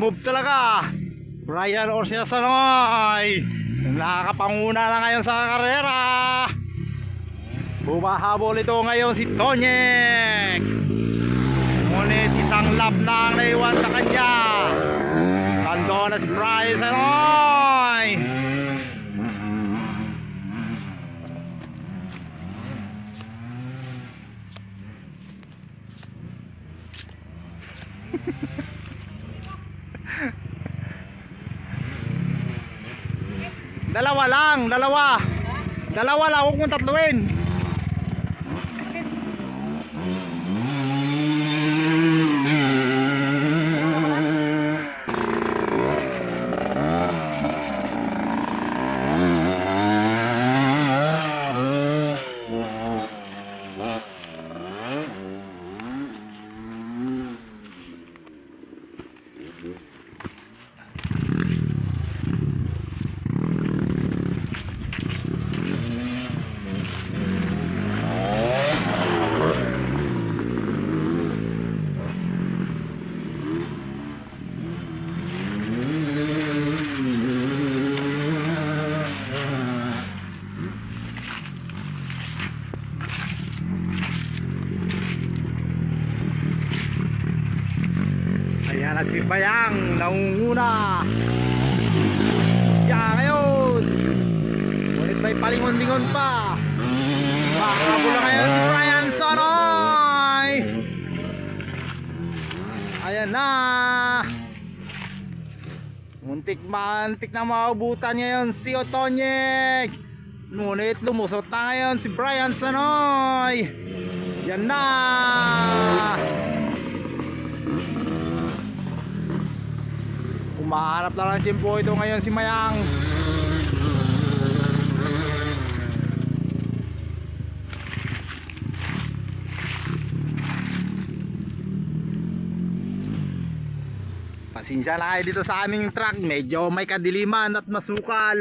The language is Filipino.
Remove talaga. Brian Orsia Sanoy. Yung nakakapanguna na ngayon sa karera. Bumahabol ito ngayon si Tonyek. Ngunit isang lap na ang naiwan sa kanya. Tando na si Brian Sanoy. Dalawa lang, dalawa lang, huwag mong tatluin. Ayan na si Bayang, nangunguna. Siya ngayon. Ngunit may palingon-lingon pa. Makakabula ngayon si Brian Sanoy. Ayan na. Muntik na maubutan ngayon si Otonyek. Ngunit lumusot na ngayon si Brian Sanoy. Yan na. Umaharap lang ng tiyempo ito ngayon si Mayang. Pasensya na kayo dito sa aming truck. Medyo may kadiliman at masukal.